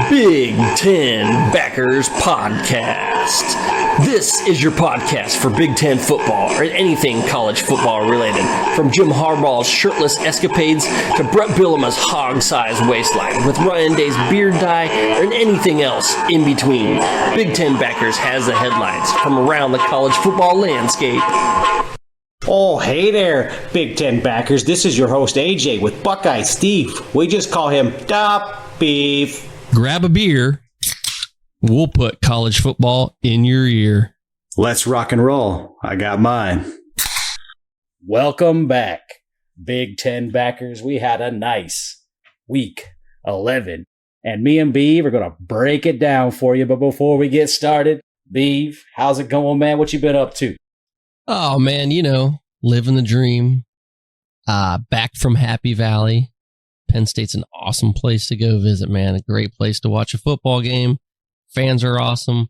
Big Ten Backers Podcast. This is your podcast for Big Ten football or anything college football related. From Jim Harbaugh's shirtless escapades to Brett Bielema's hog-sized waistline with Ryan Day's beard dye and anything else in between. Big Ten Backers has the headlines from around the college football landscape. Oh, hey there, Big Ten Backers. This is your host, AJ, with Buckeye Steve. We just call him Da Beef. Grab a beer. We'll put college football in your ear. Let's rock and roll. I got mine. Welcome back, Big Ten Backers. We had a nice week 11, and me and Beve are going to break it down for you. But before we get started, Beve, how's it going, man? What you been up to? Oh, man, living the dream. Back from Happy Valley. Penn State's an awesome place to go visit, man. A great place to watch a football game. Fans are awesome.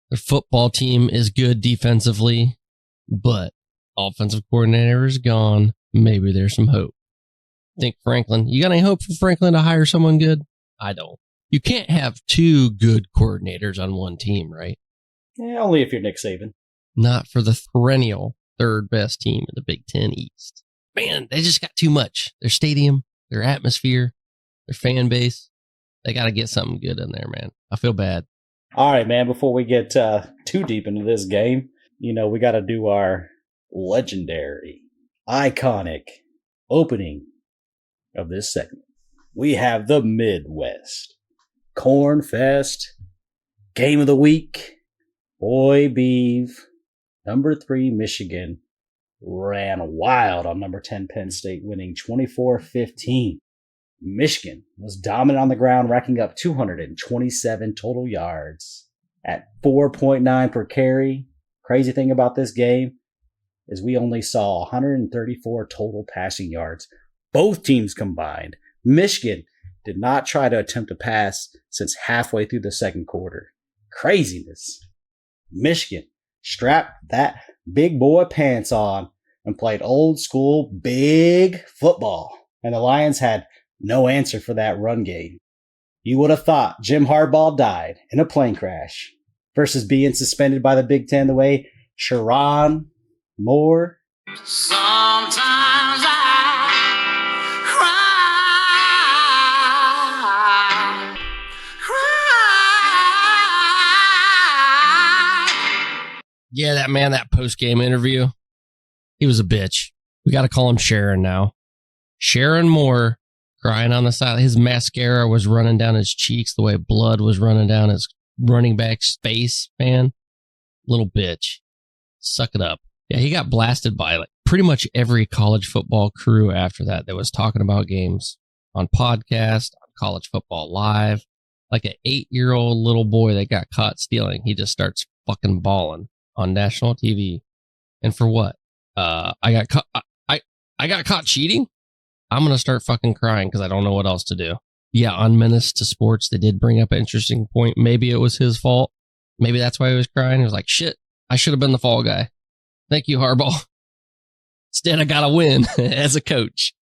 Their football team is good defensively, but offensive coordinator is gone. Maybe there's some hope. Think Franklin. You got any hope for Franklin to hire someone good? I don't. You can't have two good coordinators on one team, right? Yeah, only if you're Nick Saban. Not for the perennial third best team in the Big Ten East. Man, they just got too much. Their stadium, their atmosphere, their fan base. They got to get something good in there, man. I feel bad. All right, man, before we get too deep into this game, we got to do our legendary, iconic opening of this segment. We have the Midwest Corn Fest Game of the Week. Boy, Beeve. Number 3, Michigan, ran wild on number 10, Penn State, winning 24-15. Michigan was dominant on the ground, racking up 227 total yards at 4.9 per carry. Crazy thing about this game is we only saw 134 total passing yards. Both teams combined. Michigan did not try to attempt a pass since halfway through the second quarter. Craziness. Michigan strapped that big boy pants on and played old school big football. And the Lions had no answer for that run game. You would have thought Jim Harbaugh died in a plane crash versus being suspended by the Big Ten the way Sharon Moore. Sometimes I cry. Yeah, that post-game interview, he was a bitch. We got to call him Sharon now. Sharon Moore crying on the side. His mascara was running down his cheeks the way blood was running down his running back's face, man. Little bitch. Suck it up. Yeah, he got blasted by pretty much every college football crew after that was talking about games on podcast, on College Football Live. Like an 8-year-old little boy that got caught stealing. He just starts fucking bawling on national TV. And for what? I got caught. I got caught cheating. I'm going to start fucking crying because I don't know what else to do. Yeah, on Menace to Sports, they did bring up an interesting point. Maybe it was his fault. Maybe that's why he was crying. He was like, shit, I should have been the fall guy. Thank you, Harbaugh. Instead, I got to win as a coach.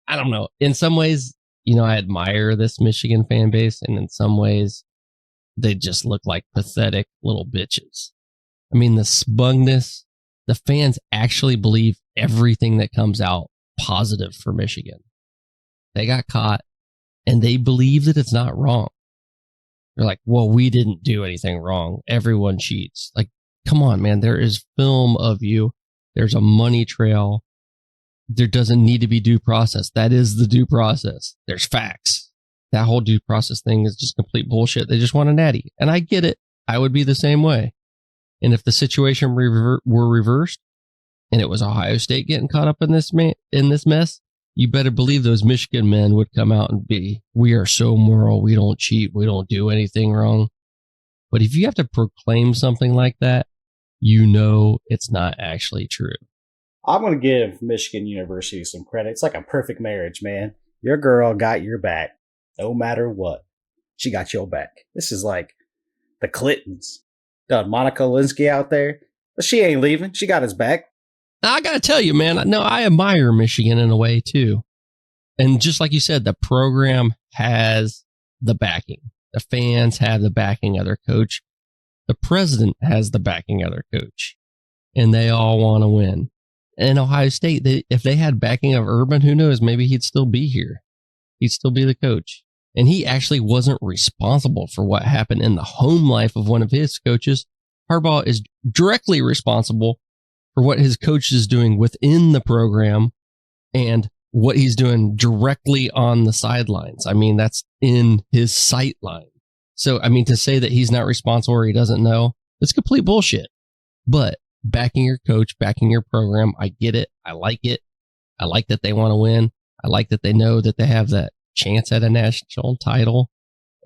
I don't know. In some ways, I admire this Michigan fan base. And in some ways, they just look like pathetic little bitches. I mean, the smugness, the fans actually believe everything that comes out positive for Michigan. They got caught and they believe that it's not wrong. They're like, well, we didn't do anything wrong. Everyone cheats. Like, come on, man. There is film of you. There's a money trail. There doesn't need to be due process. That is the due process. There's facts. That whole due process thing is just complete bullshit. They just want a natty. And I get it. I would be the same way. And if the situation were reversed and it was Ohio State getting caught up in this mess, you better believe those Michigan men would come out and be, we are so moral. We don't cheat. We don't do anything wrong. But if you have to proclaim something like that, it's not actually true. I'm going to give Michigan University some credit. It's like a perfect marriage, man. Your girl got your back no matter what. She got your back. This is like the Clintons. Done Monica Lewinsky out there, but she ain't leaving. She got his back. I got to tell you, man, no, I admire Michigan in a way too. And just like you said, the program has the backing. The fans have the backing of their coach. The president has the backing of their coach. And they all want to win. And Ohio State, if they had backing of Urban, who knows, maybe he'd still be here. He'd still be the coach. And he actually wasn't responsible for what happened in the home life of one of his coaches. Harbaugh is directly responsible for what his coach is doing within the program and what he's doing directly on the sidelines. I mean, that's in his sight line. So, I mean, to say that he's not responsible or he doesn't know, it's complete bullshit. But backing your coach, backing your program, I get it. I like it. I like that they want to win. I like that they know that they have that chance at a national title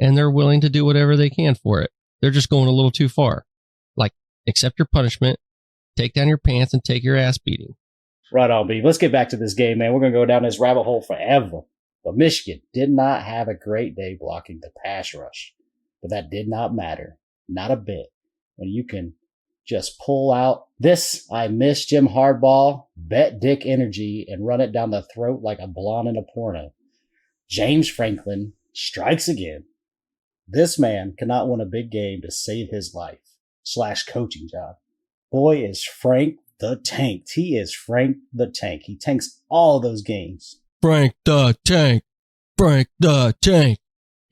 and they're willing to do whatever they can for it. They're just going a little too far. Like, accept your punishment, take down your pants and take your ass beating. Right on, B. Let's get back to this game, man. We're going to go down this rabbit hole forever. But Michigan did not have a great day blocking the pass rush. But that did not matter. Not a bit. When you can just pull out this, I miss Jim Harbaugh, bet dick energy, and run it down the throat like a blonde in a porno. James Franklin strikes again. This man cannot win a big game to save his life / coaching job. Boy, is Frank the Tank. He is Frank the Tank. He tanks all those games. Frank the Tank. Frank the Tank.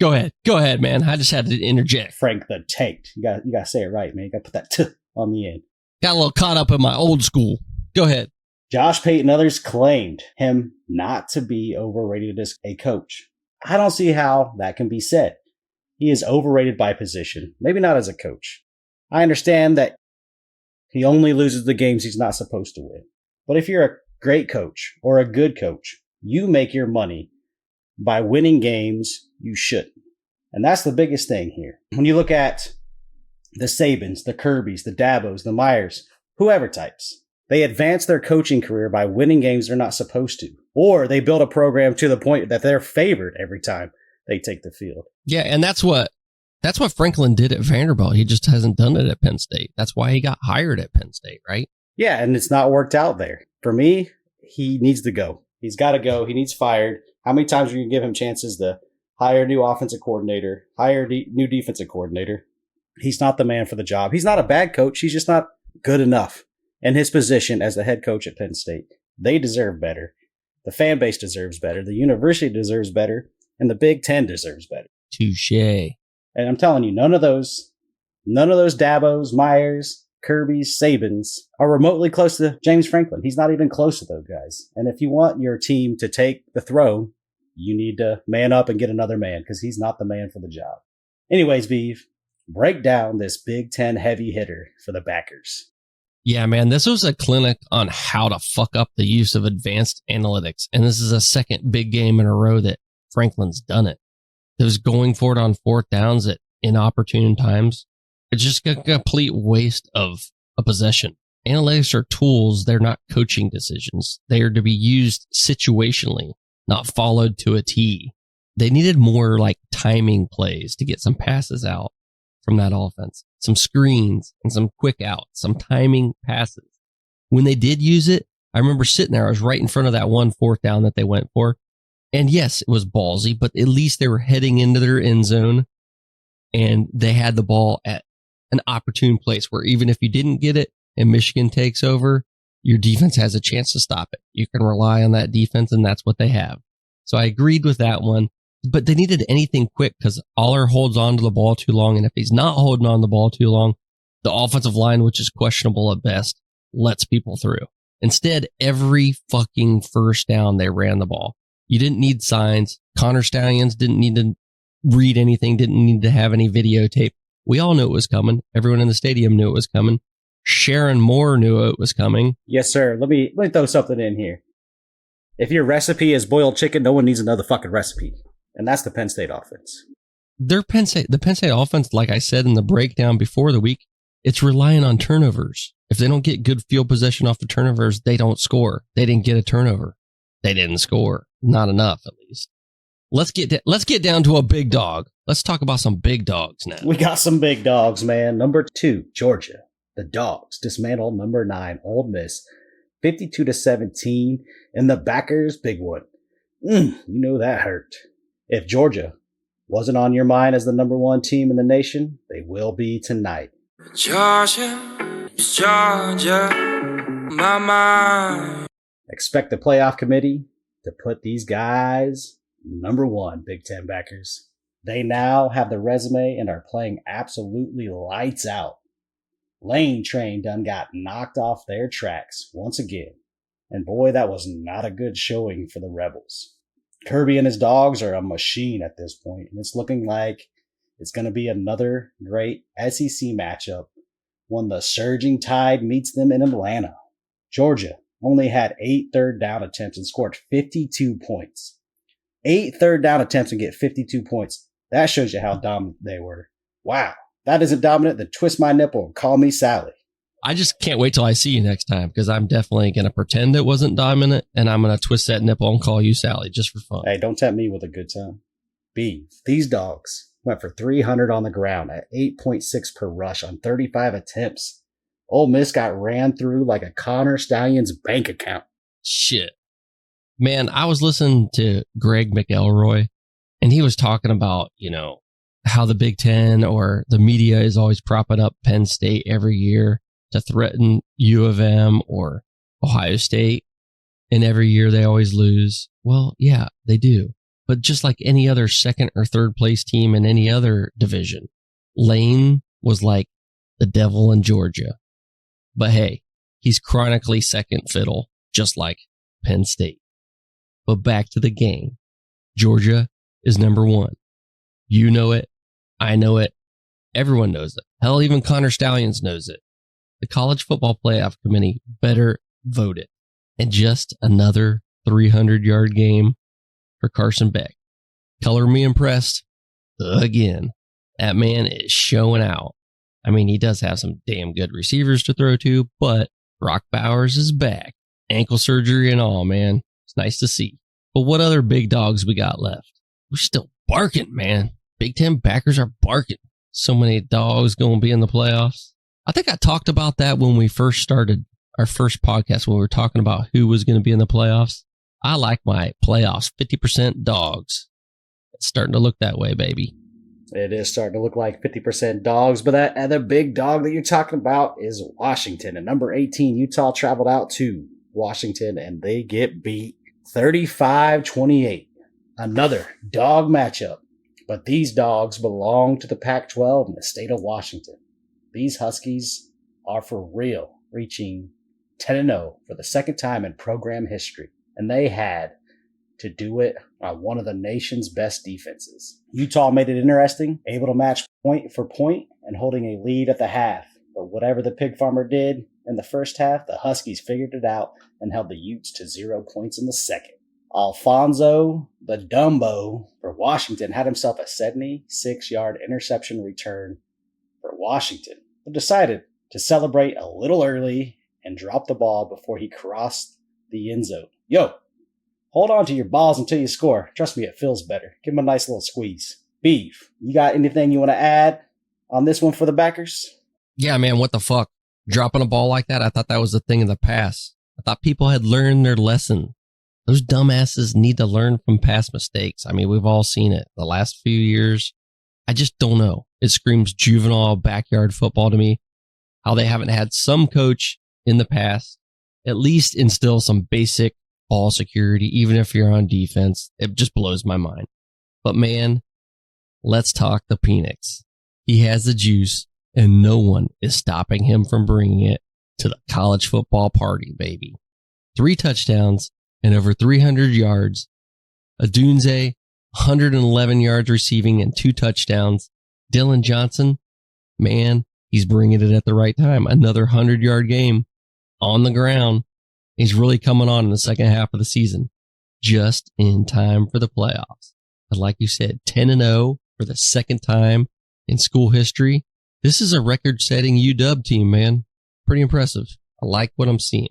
Go ahead, man. I just had to interject. Frank the Tank. You got to say it right, man. You got to put that t on the end. Got a little caught up in my old school. Go ahead. Josh Payton and others claimed him not to be overrated as a coach. I don't see how that can be said. He is overrated by position, maybe not as a coach. I understand that he only loses the games he's not supposed to win. But if you're a great coach or a good coach, you make your money by winning games you shouldn't. And that's the biggest thing here. When you look at the Sabans, the Kirbys, the Dabos, the Myers, whoever types, they advance their coaching career by winning games they're not supposed to. Or they build a program to the point that they're favored every time they take the field. Yeah, and that's what Franklin did at Vanderbilt. He just hasn't done it at Penn State. That's why he got hired at Penn State, right? Yeah, and it's not worked out there. For me, he needs to go. He's got to go. He needs fired. How many times are you going to give him chances to hire a new offensive coordinator, hire a new defensive coordinator? He's not the man for the job. He's not a bad coach. He's just not good enough in his position as the head coach at Penn State. They deserve better. The fan base deserves better. The university deserves better. And the Big Ten deserves better. Touché. And I'm telling you, none of those Dabos, Myers, Kirbys, Sabans are remotely close to James Franklin. He's not even close to those guys. And if you want your team to take the throne, you need to man up and get another man because he's not the man for the job. Anyways, Beve, break down this Big Ten heavy hitter for the backers. Yeah, man, this was a clinic on how to fuck up the use of advanced analytics. And this is a second big game in a row that Franklin's done it. It was going for it on fourth downs at inopportune times. It's just a complete waste of a possession. Analytics are tools. They're not coaching decisions. They are to be used situationally, not followed to a T. They needed more like timing plays to get some passes out from that offense, some screens and some quick outs, some timing passes. When they did use it, I remember sitting there. I was right in front of that one fourth down that they went for. And yes, it was ballsy, but at least they were heading into their end zone and they had the ball at an opportune place where even if you didn't get it and Michigan takes over, your defense has a chance to stop it. You can rely on that defense, and that's what they have. So I agreed with that one, but they needed anything quick because Aller holds on to the ball too long. And if he's not holding on to the ball too long, the offensive line, which is questionable at best, lets people through. Instead, every fucking first down, they ran the ball. You didn't need signs. Connor Stallions didn't need to read anything, didn't need to have any videotape. We all knew it was coming. Everyone in the stadium knew it was coming. Sharon Moore knew it was coming. Yes, sir. Let me throw something in here. If your recipe is boiled chicken, no one needs another fucking recipe. And that's the Penn State offense. The Penn State offense, like I said in the breakdown before the week, it's relying on turnovers. If they don't get good field possession off the turnovers, they don't score. They didn't get a turnover. They didn't score. Not enough, at least. Let's get down to a big dog. Let's talk about some big dogs now. We got some big dogs, man. Number 2, Georgia. The Dogs dismantled number 9, Ole Miss, 52-17. And the backers, big one. You know that hurt. If Georgia wasn't on your mind as the number one team in the nation, they will be tonight. Georgia, Georgia, my mind. Expect the playoff committee to put these guys number one, Big Ten backers. They now have the resume and are playing absolutely lights out. Lane Train done got knocked off their tracks once again. And boy, that was not a good showing for the Rebels. Kirby and his dogs are a machine at this point, and it's looking like it's going to be another great SEC matchup when the surging tide meets them in Atlanta. Georgia only had 8 third down attempts and scored 52 points. 8 third down attempts and get 52 points. That shows you how dominant they were. Wow. That isn't dominant, then twist my nipple and call me Sally. I just can't wait till I see you next time, because I'm definitely going to pretend it wasn't dominant, and I'm going to twist that nipple and call you Sally just for fun. Hey, don't tempt me with a good time. B, these dogs went for 300 on the ground at 8.6 per rush on 35 attempts. Ole Miss got ran through like a Connor Stallion's bank account. Shit. Man, I was listening to Greg McElroy, and he was talking about, how the Big Ten or the media is always propping up Penn State every year to threaten U of M or Ohio State. And every year they always lose. Well, yeah, they do. But just like any other second or third place team in any other division, Lane was like the devil in Georgia. But hey, he's chronically second fiddle, just like Penn State. But back to the game. Georgia is number one. You know it. I know it. Everyone knows it. Hell, even Connor Stallions knows it. The College Football Playoff Committee better vote it. And just another 300-yard game for Carson Beck. Color me impressed again. That man is showing out. I mean, he does have some damn good receivers to throw to, but Brock Bowers is back. Ankle surgery and all, man. It's nice to see. But what other big dogs we got left? We're still barking, man. Big Ten backers are barking. So many dogs going to be in the playoffs. I think I talked about that when we first started our first podcast, when we were talking about who was going to be in the playoffs. I like my playoffs 50% dogs. It's starting to look that way, baby. It is starting to look like 50% dogs, but that other big dog that you're talking about is Washington. And number 18, Utah traveled out to Washington, and they get beat 35-28. Another dog matchup. But these dogs belong to the Pac-12 in the state of Washington. These Huskies are for real, reaching 10-0 for the second time in program history. And they had to do it on one of the nation's best defenses. Utah made it interesting, able to match point for point and holding a lead at the half. But whatever the pig farmer did in the first half, the Huskies figured it out and held the Utes to 0 points in the second. Alfonso, the Dumbo, for Washington had himself a 76-yard interception return for Washington, but decided to celebrate a little early and drop the ball before he crossed the end zone. Yo, hold on to your balls until you score. Trust me, it feels better. Give him a nice little squeeze. Beef, you got anything you want to add on this one for the backers? Yeah, man, what the fuck? Dropping a ball like that? I thought that was a thing in the past. I thought people had learned their lesson. Those dumbasses need to learn from past mistakes. I mean, we've all seen it the last few years. I just don't know. It screams juvenile backyard football to me. How they haven't had some coach in the past at least instill some basic ball security, even if you're on defense. It just blows my mind. But man, let's talk the Penix. He has the juice, and no one is stopping him from bringing it to the college football party, baby. 3 touchdowns and over 300 yards. Adunze, 111 yards receiving and 2 touchdowns. Dylan Johnson, man, he's bringing it at the right time. Another 100-yard game on the ground. He's really coming on in the second half of the season, just in time for the playoffs. And like you said, 10-0 for the second time in school history. This is a record-setting UW team, man. Pretty impressive. I like what I'm seeing.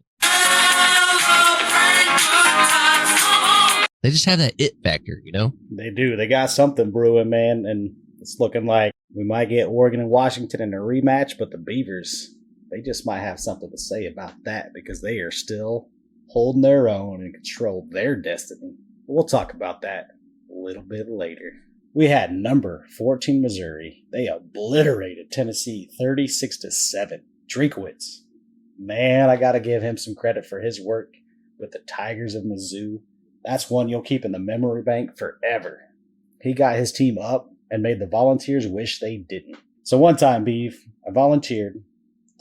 They just have that it factor, you know? They do. They got something brewing, man, and it's looking like we might get Oregon and Washington in a rematch, but the Beavers, they just might have something to say about that because they are still holding their own and control their destiny. We'll talk about that a little bit later. We had number 14 Missouri. They obliterated Tennessee 36-7. Drinkwitz. Man, I got to give him some credit for his work with the Tigers of Mizzou. That's one you'll keep in the memory bank forever. He got his team up and made the Volunteers wish they didn't. So one time, Beve, I volunteered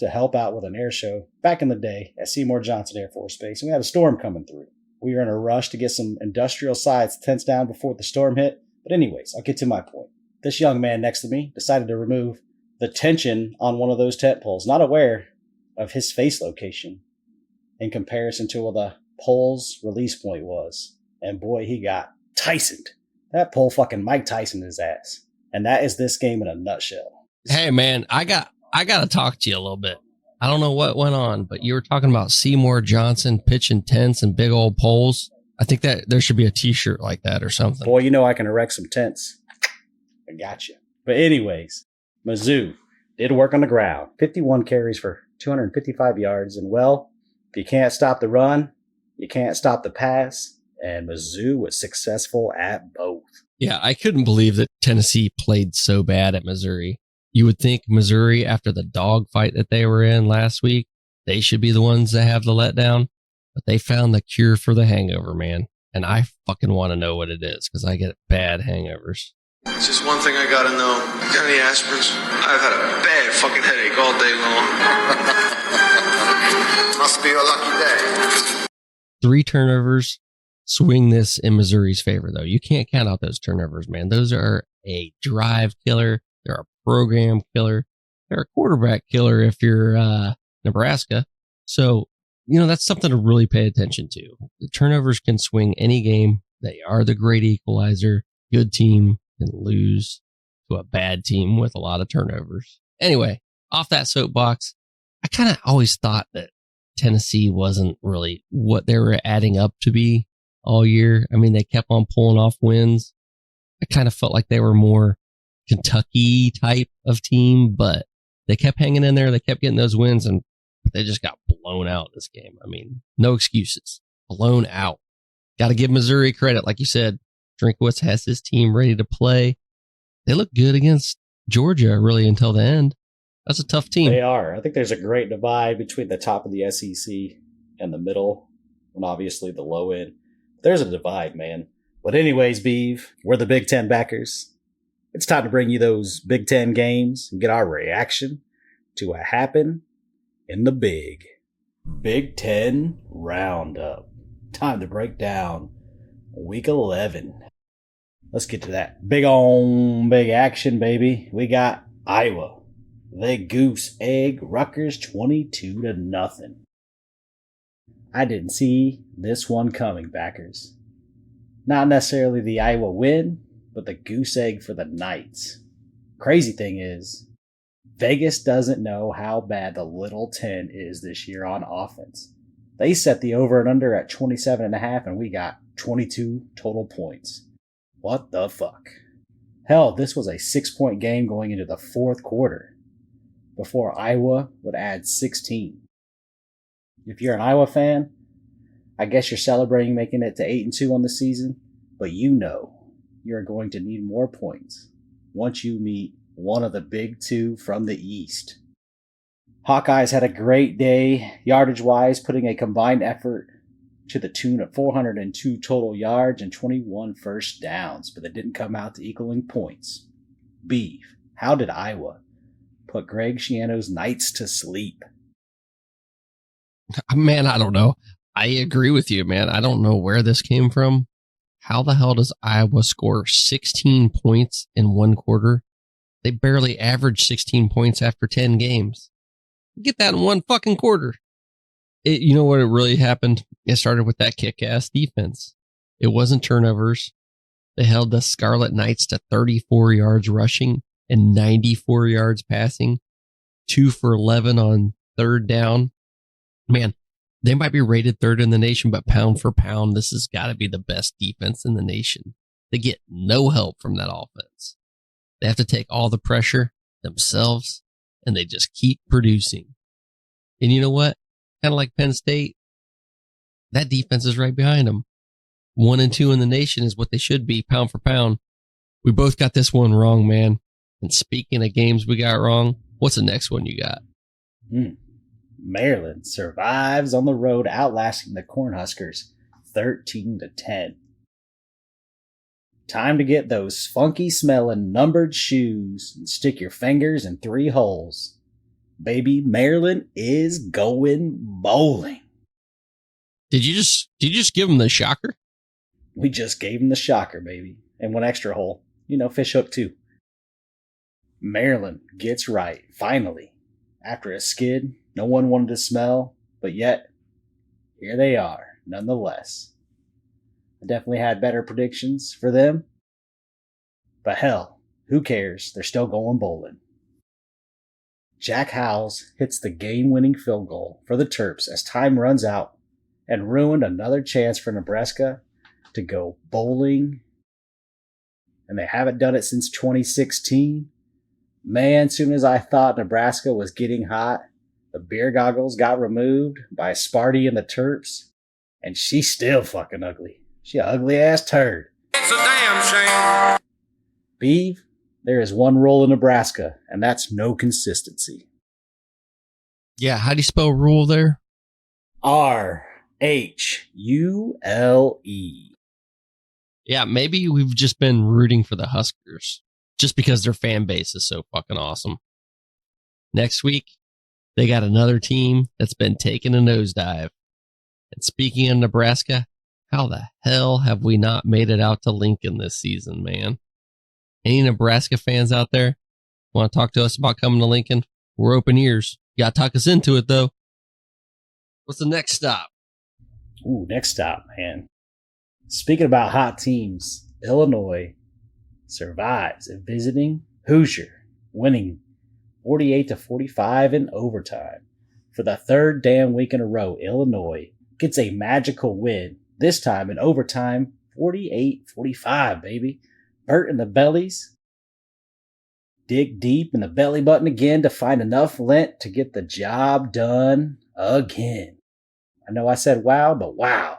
to help out with an air show back in the day at Seymour Johnson Air Force Base, and we had a storm coming through. We were in a rush to get some industrial sides tents down before the storm hit. But anyways, I'll get to my point. This young man next to me decided to remove the tension on one of those tent poles, not aware of his face location in comparison to where the pole's release point was. And boy, he got Tysoned. That pole fucking Mike Tyson his ass. And that is this game in a nutshell. Hey man, I got to talk to you a little bit. I don't know what went on, but you were talking about Seymour Johnson pitching tents and big old poles. I think that there should be a t-shirt like that or something. Boy, you know I can erect some tents. I got you. But anyways, Mizzou did work on the ground. 51 carries for 255 yards. And well, if you can't stop the run, you can't stop the pass. And Mizzou was successful at both. Yeah, I couldn't believe that Tennessee played so bad at Missouri. You would think Missouri, after the dogfight that they were in last week, they should be the ones that have the letdown. But they found the cure for the hangover, man. And I fucking want to know what it is because I get bad hangovers. It's just one thing I gotta know. Got any aspirins? I've had a bad fucking headache all day long. Must be a lucky day. 3 turnovers swing this in Missouri's favor, though. You can't count out those turnovers, man. Those are a drive killer. They're a program killer. They're a quarterback killer if you're Nebraska. So, you know, that's something to really pay attention to. The turnovers can swing any game. They are the great equalizer. Good team can lose to a bad team with a lot of turnovers. Anyway, off that soapbox, I kind of always thought that Tennessee wasn't really what they were adding up to be all year. I mean, they kept on pulling off wins. I kind of felt like they were more Kentucky type of team, but they kept hanging in there. They kept getting those wins, and they just got blown out this game. I mean, no excuses. Blown out. Got to give Missouri credit. Like you said, Drinkwitz has his team ready to play. They look good against Georgia really until the end. That's a tough team. They are. I think there's a great divide between the top of the SEC and the middle, and obviously the low end. There's a divide, man. But anyways, Beve, we're the Big Ten backers. It's time to bring you those Big Ten games and get our reaction to what happened in the Big Ten Roundup. Time to break down Week 11. Let's get to that. Big action, baby. We got Iowa. They goose egg Rutgers 22-0. I didn't see this one coming, backers. Not necessarily the Iowa win, but the goose egg for the Knights. Crazy thing is, Vegas doesn't know how bad the Little 10 is this year on offense. They set the over and under at 27.5, and we got 22 total points. What the fuck? Hell, this was a 6-point game going into the fourth quarter before Iowa would add 16. If you're an Iowa fan, I guess you're celebrating making it to 8-2 on the season, but you know you're going to need more points once you meet one of the big two from the East. Hawkeyes had a great day, yardage-wise, putting a combined effort to the tune of 402 total yards and 21 first downs, but they didn't come out to equaling points. Beef, how did Iowa put Greg Schiano's Knights to sleep? Man, I don't know. I agree with you, man. I don't know where this came from. How the hell does Iowa score 16 points in one quarter? They barely average 16 points after 10 games. Get that in one fucking quarter. You know what it really happened? It started with that kick-ass defense. It wasn't turnovers. They held the Scarlet Knights to 34 yards rushing and 94 yards passing. 2 for 11 on third down. Man, they might be rated third in the nation, but pound for pound, this has got to be the best defense in the nation. They get no help from that offense. They have to take all the pressure themselves, and they just keep producing. And you know what? Kind of like Penn State, that defense is right behind them. 1 and 2 in the nation is what they should be, pound for pound. We both got this one wrong, man. And speaking of games we got wrong, what's the next one you got? Maryland survives on the road, outlasting the Cornhuskers 13-10. Time to get those funky smelling numbered shoes and stick your fingers in 3 holes. Baby, Maryland is going bowling. Did you just give them the shocker? We just gave them the shocker, baby. And 1 extra hole. Fish hook too. Maryland gets right, finally. After a skid no one wanted to smell, but yet, here they are, nonetheless. I definitely had better predictions for them. But hell, who cares? They're still going bowling. Jack Howells hits the game-winning field goal for the Terps as time runs out and ruined another chance for Nebraska to go bowling. And they haven't done it since 2016. Man, soon as I thought Nebraska was getting hot, the beer goggles got removed by Sparty and the Terps, and she's still fucking ugly. She an ugly-ass turd. It's a damn shame. Beve, there is one rule in Nebraska, and that's no consistency. Yeah, how do you spell rule there? R-H-U-L-E. Yeah, maybe we've just been rooting for the Huskers just because their fan base is so fucking awesome. Next week, they got another team that's been taking a nosedive. And speaking of Nebraska, how the hell have we not made it out to Lincoln this season, man? Any Nebraska fans out there want to talk to us about coming to Lincoln? We're open ears. You got to talk us into it, though. What's the next stop? Ooh, next stop, man. Speaking about hot teams, Illinois survives at visiting Hoosier, winning 48-45 in overtime. For the 3rd damn week in a row, Illinois gets a magical win, this time in overtime, 48-45, baby. Burt in the bellies dig deep in the belly button again to find enough lint to get the job done again. I know I said wow, but wow.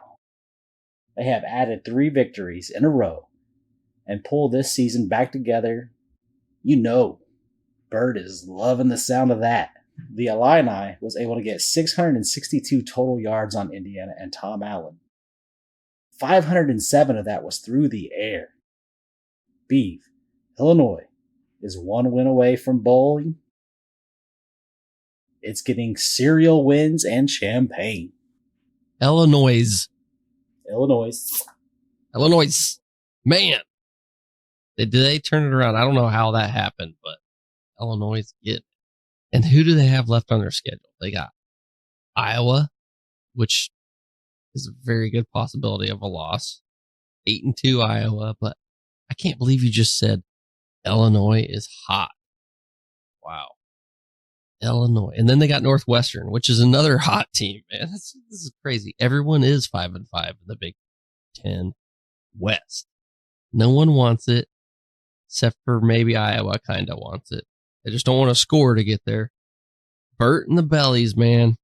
They have added 3 victories in a row and pull this season back together. Burt is loving the sound of that. The Illini was able to get 662 total yards on Indiana and Tom Allen. 507 of that was through the air. Beve, Illinois is 1 win away from bowling. It's getting cereal wins and champagne. Illinois. Man. Did they turn it around? I don't know how that happened, but Illinois get it. And who do they have left on their schedule? They got Iowa, which is a very good possibility of a loss. 8-2 Iowa, but I can't believe you just said Illinois is hot. Wow. Illinois. And then they got Northwestern, which is another hot team, man. This is crazy. Everyone is 5-5 in the Big Ten West. No one wants it, except for maybe Iowa kind of wants it. They just don't want to score to get there. Burt in the bellies, man.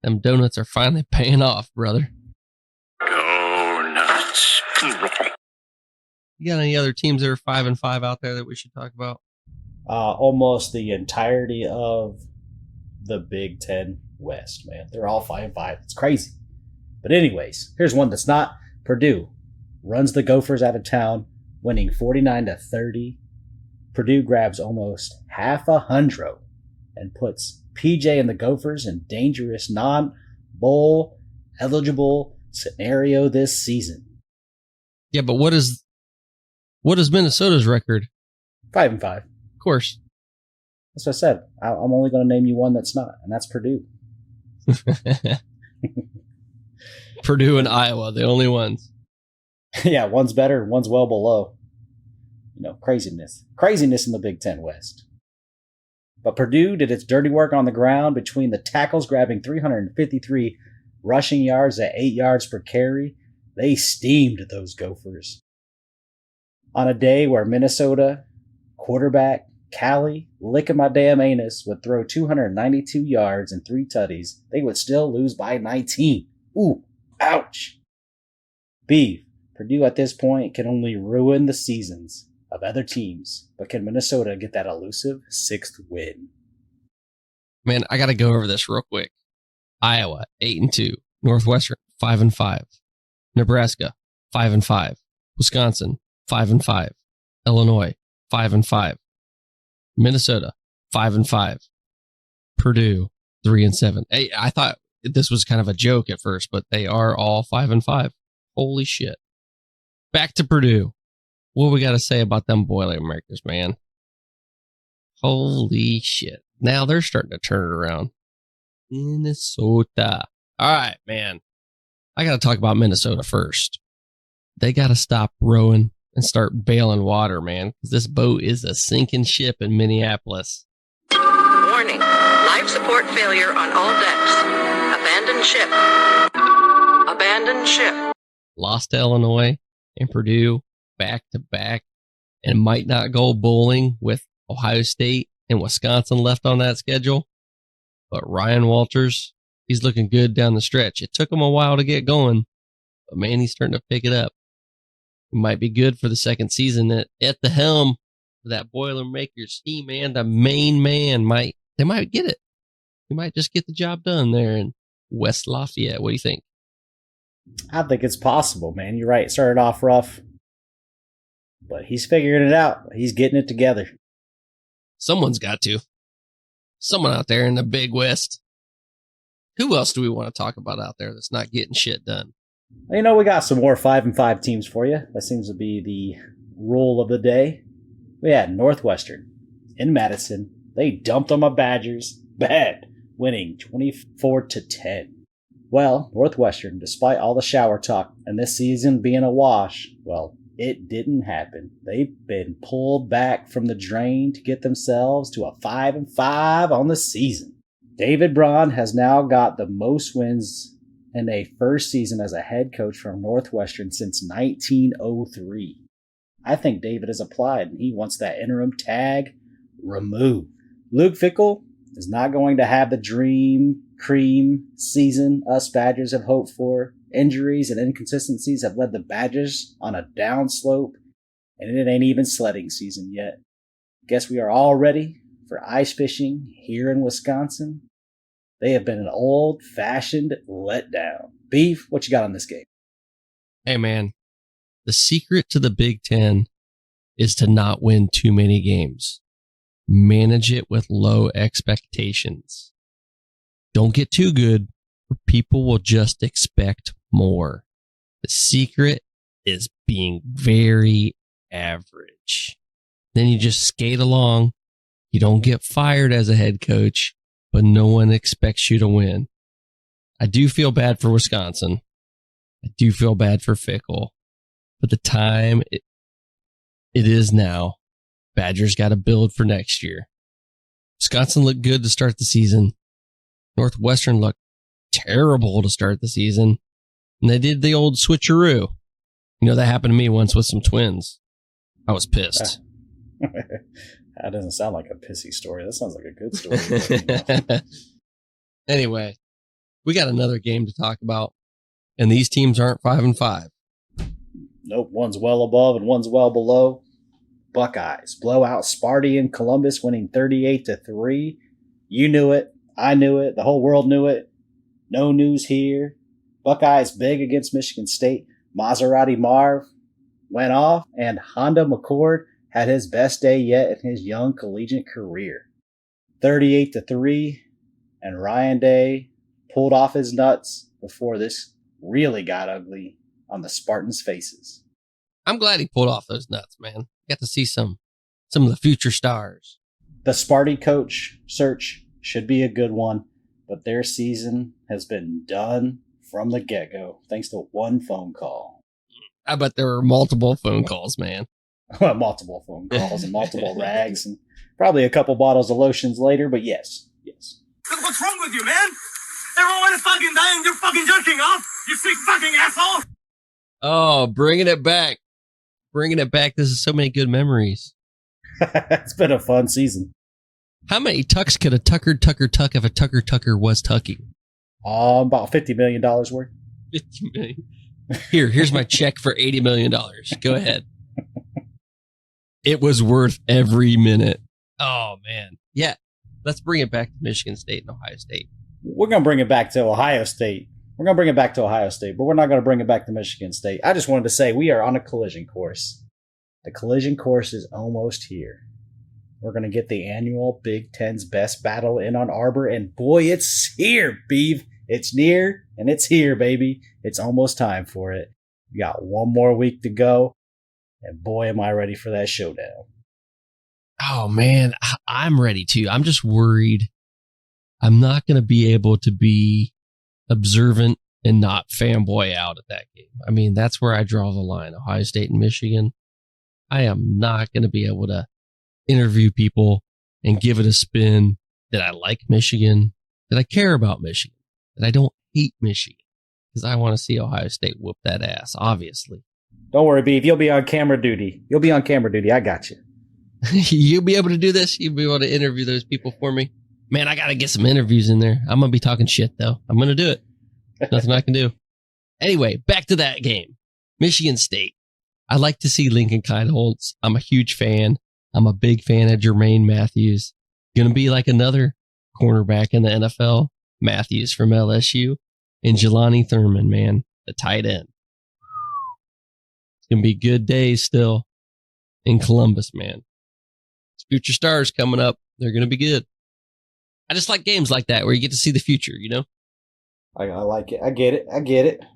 Them donuts are finally paying off, brother. Donuts. You got any other teams that are 5-5 out there that we should talk about? Almost the entirety of the Big Ten West, man. They're all 5-5. It's crazy. But anyways, here's one that's not. Purdue runs the Gophers out of town, winning 49-30. Purdue grabs almost half a hundred and puts PJ and the Gophers in dangerous non-bowl eligible scenario this season. Yeah, but what is Minnesota's record? 5-5. Of course. That's what I said. I'm only going to name you one that's not, and that's Purdue. Purdue and Iowa, the only ones. Yeah, one's better, one's well below. Craziness in the Big Ten West. But Purdue did its dirty work on the ground between the tackles grabbing 353 rushing yards at 8 yards per carry. They steamed those Gophers. On a day where Minnesota quarterback Callie licking my damn anus would throw 292 yards and 3 tutties, they would still lose by 19. Ooh, ouch. Beve, Purdue at this point can only ruin the seasons of other teams, but can Minnesota get that elusive 6th win? Man, I got to go over this real quick. Iowa 8-2, Northwestern 5-5, Nebraska 5-5, Wisconsin 5-5, Illinois 5-5, Minnesota 5-5, Purdue 3-7. Hey, I thought this was kind of a joke at first, but they are all 5-5. Holy shit! Back to Purdue. What we got to say about them Boilermakers, man? Holy shit! Now they're starting to turn it around. Minnesota. All right, man. I got to talk about Minnesota first. They got to stop rowing and start bailing water, man, because this boat is a sinking ship in Minneapolis. Warning. Life support failure on all decks. Abandoned ship. Abandoned ship. Lost to Illinois and Purdue back to back, and might not go bowling with Ohio State and Wisconsin left on that schedule. But Ryan Walters, he's looking good down the stretch. It took him a while to get going, but man, he's starting to pick it up. He might be good for the second season at the helm for that Boilermakers team, man. The main man they might get it. He might just get the job done there in West Lafayette. What do you think? I think it's possible, man. You're right. It started off rough, but he's figuring it out. He's getting it together. Someone's got to. Someone out there in the Big West. Who else do we want to talk about out there that's not getting shit done? You know, we got some more 5-5 teams for you. That seems to be the rule of the day. We had Northwestern in Madison. They dumped on my Badgers. Bad. Winning 24-10. Well, Northwestern, despite all the shower talk and this season being a wash, well, it didn't happen. They've been pulled back from the drain to get themselves to a 5-5 on the season. David Braun has now got the most wins in a first season as a head coach from Northwestern since 1903. I think David has applied and he wants that interim tag removed. Luke Fickell is not going to have the dream cream season us Badgers have hoped for. Injuries and inconsistencies have led the Badgers on a downslope, and it ain't even sledding season yet. Guess we are all ready for ice fishing here in Wisconsin. They have been an old-fashioned letdown. Beef, what you got on this game? Hey, man, the secret to the Big Ten is to not win too many games. Manage it with low expectations. Don't get too good, or people will just expect more. The secret is being very average. Then you just skate along. You don't get fired as a head coach, but no one expects you to win. I do feel bad for Wisconsin. I do feel bad for Fickell. But the time it is now. Badgers got to build for next year. Wisconsin looked good to start the season. Northwestern looked terrible to start the season. And they did the old switcheroo. You know, that happened to me once with some twins. I was pissed. That doesn't sound like a pissy story. That sounds like a good story. Anyway, we got another game to talk about. And these teams aren't 5-5. Nope, one's well above and one's well below. Buckeyes blow out Sparty in Columbus, winning 38-3. You knew it. I knew it. The whole world knew it. No news here. Buckeyes big against Michigan State. Maserati Marv went off, and Honda McCord had his best day yet in his young collegiate career. 38-3, and Ryan Day pulled off his nuts before this really got ugly on the Spartans' faces. I'm glad he pulled off those nuts, man. Got to see some of the future stars. The Sparty coach search should be a good one, but their season has been done from the get-go thanks to one phone call. I bet there were multiple phone calls, man. Multiple phone calls and multiple rags and probably a couple bottles of lotions later, but yes. What's wrong with you, man? Everyone is fucking dying. You're fucking jerking off. You sick fucking asshole. Oh, bringing it back. Bringing it back. This is so many good memories. It's been a fun season. How many tucks could a Tucker tuck if a Tucker was tucking? About $50 million worth. 50 million. Here's my check for $80 million. Go ahead. It was worth every minute. Oh, man. Yeah. Let's bring it back to Michigan State and Ohio State. We're going to bring it back to Ohio State. We're going to bring it back to Ohio State, but we're not going to bring it back to Michigan State. I just wanted to say we are on a collision course. The collision course is almost here. We're going to get the annual Big Ten's Best Battle in Ann Arbor, and boy, it's here, Beve. It's near, and it's here, baby. It's almost time for it. We got one more week to go, and boy, am I ready for that showdown. Oh, man, I'm ready too. I'm just worried I'm not going to be able to be observant and not fanboy out at that game. I mean, that's where I draw the line. Ohio State and Michigan. I am not going to be able to interview people and give it a spin that I like Michigan, that I care about Michigan, that I don't hate Michigan, because I want to see Ohio State whoop that ass, obviously. Don't worry, Beve. You'll be on camera duty. I got you. You'll be able to do this? You'll be able to interview those people for me? Man, I got to get some interviews in there. I'm going to be talking shit, though. I'm going to do it. Nothing I can do. Anyway, back to that game. Michigan State. I like to see Lincoln Kienholz. I'm a huge fan. I'm a big fan of Jermaine Matthews. Going to be like another cornerback in the NFL. Matthews from LSU. And Jelani Thurman, man, the tight end. It's going to be good days still in Columbus, man. Future stars coming up. They're going to be good. I just like games like that where you get to see the future, you know? I like it. I get it.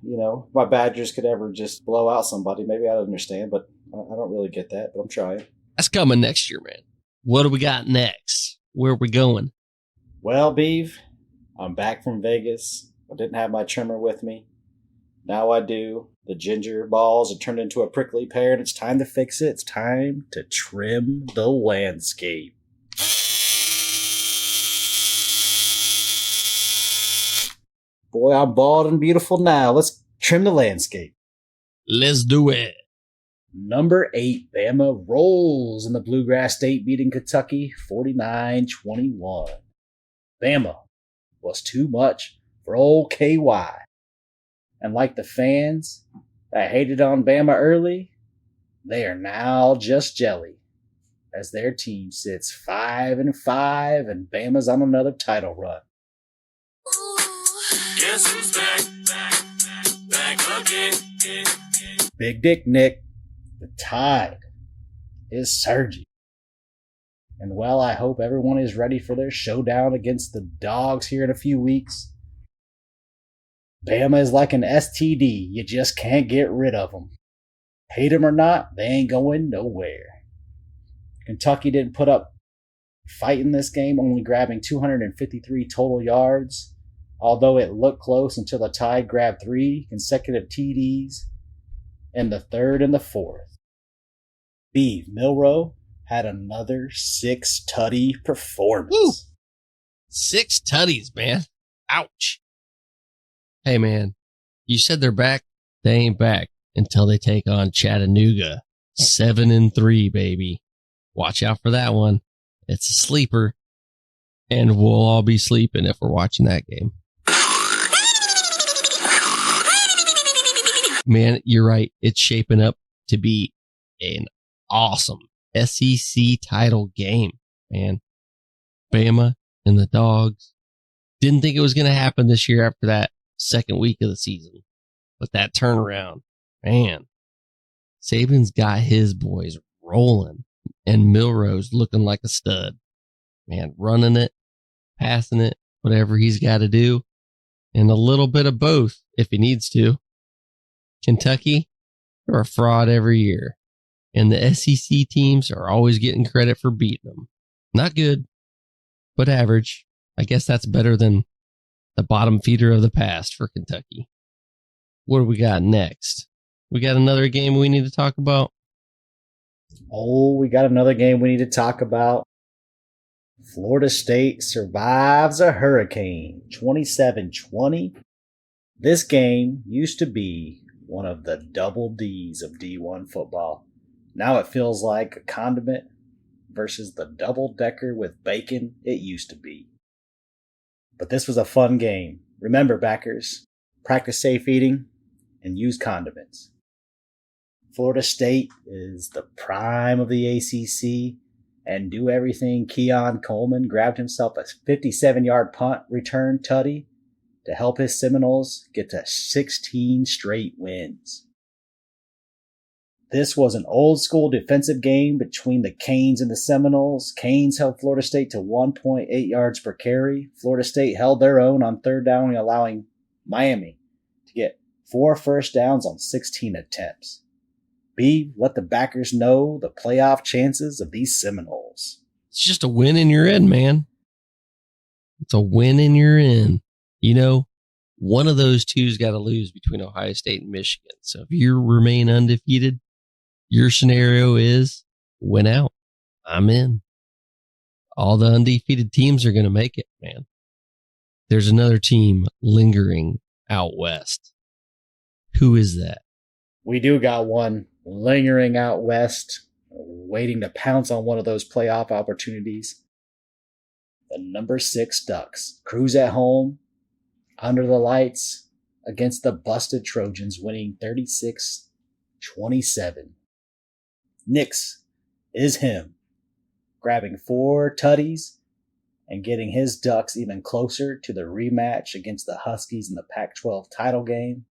You know, if my Badgers could ever just blow out somebody, maybe I'd understand, but I don't really get that, but I'm trying. That's coming next year, man. What do we got next? Where are we going? Well, Beve, I'm back from Vegas. I didn't have my trimmer with me. Now I do. The ginger balls are turned into a prickly pear, and it's time to fix it. It's time to trim the landscape. Boy, I'm bald and beautiful now. Let's trim the landscape. Let's do it. Number 8, Bama rolls in the Bluegrass State, beating Kentucky 49-21. Bama was too much for old KY. And like the fans that hated on Bama early, they are now just jelly as their team sits 5-5 and Bama's on another title run. Guess who's back again. Big Dick Nick, the tide is surging. And well, I hope everyone is ready for their showdown against the Dogs here in a few weeks. Bama is like an STD. You just can't get rid of them. Hate them or not, they ain't going nowhere. Kentucky didn't put up fight in this game, only grabbing 253 total yards, although it looked close until the Tide grabbed 3 consecutive TDs in the third and the fourth. Beve Milroe had another 6-tutty performance. Woo. 6 tutties, man. Ouch. Hey, man, you said they're back. They ain't back until they take on Chattanooga. 7-3, baby. Watch out for that one. It's a sleeper, and we'll all be sleeping if we're watching that game. Man, you're right. It's shaping up to be an awesome SEC title game, man. Bama and the Dogs. Didn't think it was going to happen this year after that second week of the season. But that turnaround, man. Saban's got his boys rolling, and Milroe's looking like a stud. Man, running it, passing it, whatever he's got to do, and a little bit of both if he needs to. Kentucky, they're a fraud every year, and the SEC teams are always getting credit for beating them. Not good, but average. I guess that's better than the bottom feeder of the past for Kentucky. What do we got next? We got another game we need to talk about. Oh, we got another game we need to talk about. Florida State survives a hurricane, 27-20. This game used to be one of the double Ds of D1 football. Now it feels like a condiment versus the double-decker with bacon it used to be. But this was a fun game. Remember, backers, practice safe eating and use condiments. Florida State is the prime of the ACC, and do everything Keon Coleman grabbed himself a 57-yard punt return tutty to help his Seminoles get to 16 straight wins. This was an old-school defensive game between the Canes and the Seminoles. Canes held Florida State to 1.8 yards per carry. Florida State held their own on third down, allowing Miami to get 4 first downs on 16 attempts. Beve, let the backers know the playoff chances of these Seminoles. It's just a win and you're in, man. It's a win and you're in. You know, one of those two's got to lose between Ohio State and Michigan. So if you remain undefeated, your scenario is win out. I'm in. All the undefeated teams are going to make it, man. There's another team lingering out west. Who is that? We do got one lingering out west, waiting to pounce on one of those playoff opportunities. The number 6 Ducks cruise at home under the lights against the busted Trojans, winning 36-27. Nix is him, grabbing 4 tutties and getting his Ducks even closer to the rematch against the Huskies in the Pac-12 title game.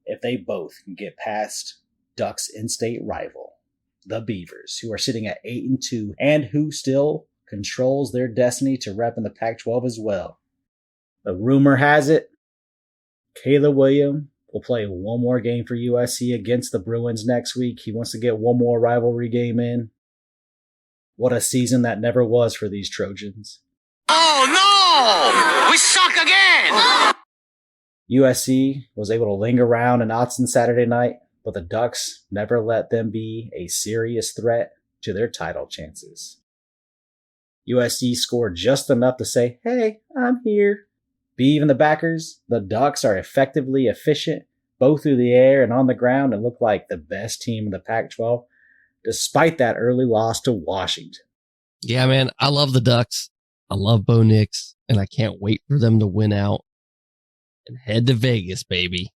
If they both can get past Ducks' in-state rival, the Beavers, who are sitting at 8-2 and who still controls their destiny to rep in the Pac-12 as well. The rumor has it, Caleb Williams will play one more game for USC against the Bruins next week. He wants to get one more rivalry game in. What a season that never was for these Trojans. Oh no! We suck again! USC was able to linger around in Autzen Saturday night, but the Ducks never let them be a serious threat to their title chances. USC scored just enough to say, hey, I'm here. Beve and the backers, the Ducks are effectively efficient, both through the air and on the ground, and look like the best team in the Pac-12, despite that early loss to Washington. Yeah, man, I love the Ducks. I love Bo Nix, and I can't wait for them to win out and head to Vegas, baby.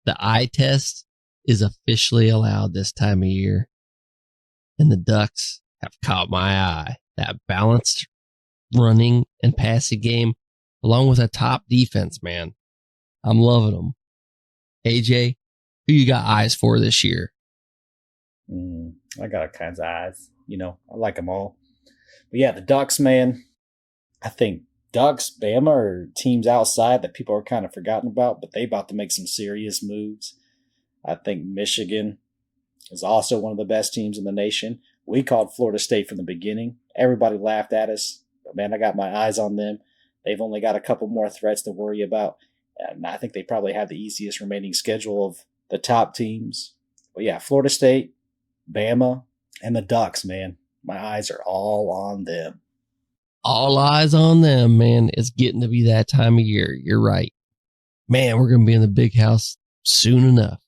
The eye test is officially allowed this time of year, and the Ducks have caught my eye. That balanced running and passing game, along with a top defense, man. I'm loving them. AJ, who you got eyes for this year? I got all kinds of eyes. I like them all. But yeah, the Ducks, man, I think Ducks, Bama are teams outside that people are kind of forgotten about, but they about to make some serious moves. I think Michigan is also one of the best teams in the nation. We called Florida State from the beginning. Everybody laughed at us. But man, I got my eyes on them. They've only got a couple more threats to worry about. And I think they probably have the easiest remaining schedule of the top teams. But yeah, Florida State, Bama, and the Ducks, man. My eyes are all on them. All eyes on them, man. It's getting to be that time of year. You're right. Man, we're going to be in the big house soon enough.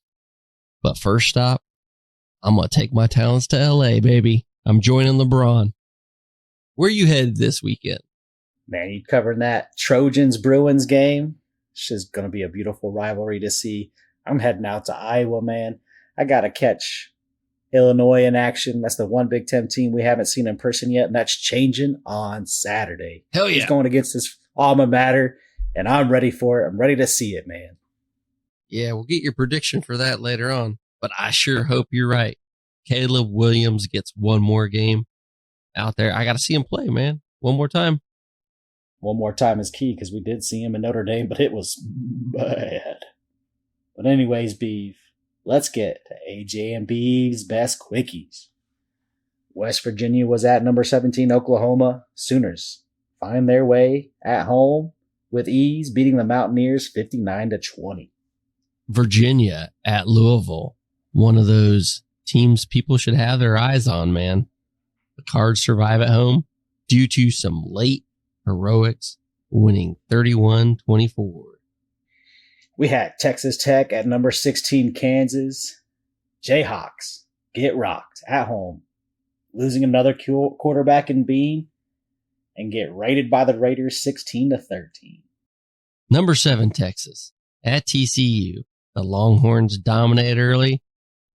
But first stop, I'm going to take my talents to LA, baby. I'm joining LeBron. Where you headed this weekend? Man, you covering that Trojans-Bruins game? It's just going to be a beautiful rivalry to see. I'm heading out to Iowa, man. I got to catch Illinois in action. That's the one Big Ten team we haven't seen in person yet, and that's changing on Saturday. Hell yeah. He's going against his alma mater, and I'm ready for it. I'm ready to see it, man. Yeah, we'll get your prediction for that later on, but I sure hope you're right. Caleb Williams gets one more game out there. I got to see him play, man. One more time. One more time is key because we did see him in Notre Dame, but it was bad. But anyways, Beve, let's get to AJ and Beve's best quickies. West Virginia was at number 17 Oklahoma. Sooners find their way at home with ease, beating the Mountaineers 59-20. Virginia at Louisville. One of those teams people should have their eyes on, man. The Cards survive at home due to some late heroics, winning 31-24. We had Texas Tech at number 16 Kansas. Jayhawks get rocked at home, losing another quarterback in Bean, and get raided by the Raiders 16-13. Number 7 Texas at TCU. The Longhorns dominated early,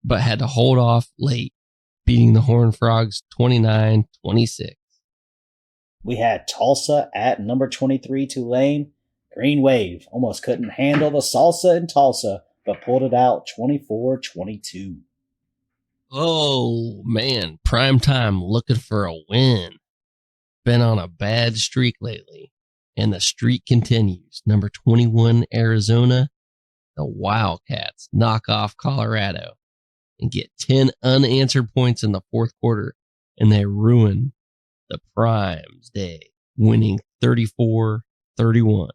but had to hold off late, beating the Horned Frogs 29-26. We had Tulsa at number 23 Tulane. Green Wave almost couldn't handle the salsa in Tulsa, but pulled it out 24-22. Oh, man. Prime time looking for a win. Been on a bad streak lately, and the streak continues. Number 21 Arizona, the Wildcats knock off Colorado and get 10 unanswered points in the fourth quarter, and they ruin the Prime's day, winning 34-31.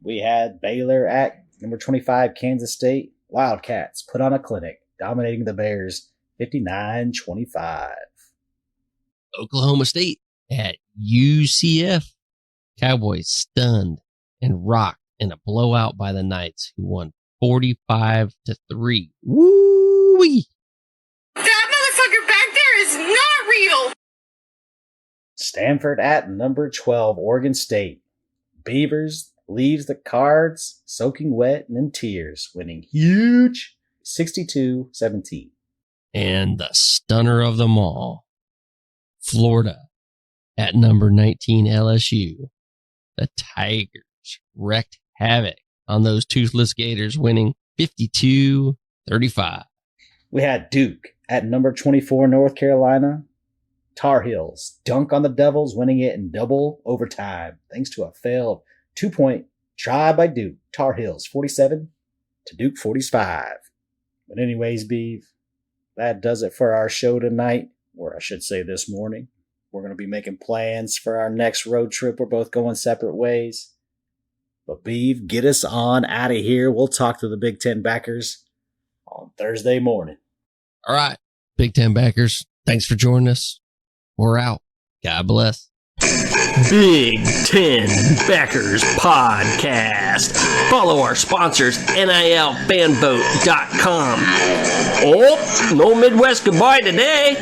We had Baylor at number 25 Kansas State. Wildcats put on a clinic, dominating the Bears 59-25. Oklahoma State at UCF. Cowboys stunned and rocked in a blowout by the Knights, who won 45-3. Woo-wee! That motherfucker back there is not real! Stanford at number 12 Oregon State. Beavers leaves the Cards soaking wet and in tears, winning huge 62-17. And the stunner of them all, Florida at number 19 LSU. The Tigers wreaked havoc on those toothless Gators, winning 52-35. We had Duke at number 24 North Carolina. Tar Heels dunk on the Devils, winning it in double overtime, thanks to a failed 2-point try by Duke. Tar Heels 47 to Duke 45. But anyways, Beeve, that does it for our show tonight, or I should say this morning. We're going to be making plans for our next road trip. We're both going separate ways. But Beeve, get us on out of here. We'll talk to the Big Ten backers on Thursday morning. All right, Big Ten backers, thanks for joining us. We're out. God bless. Big Ten Backers Podcast. Follow our sponsors, NILFanvote.com. Oh, no Midwest goodbye today.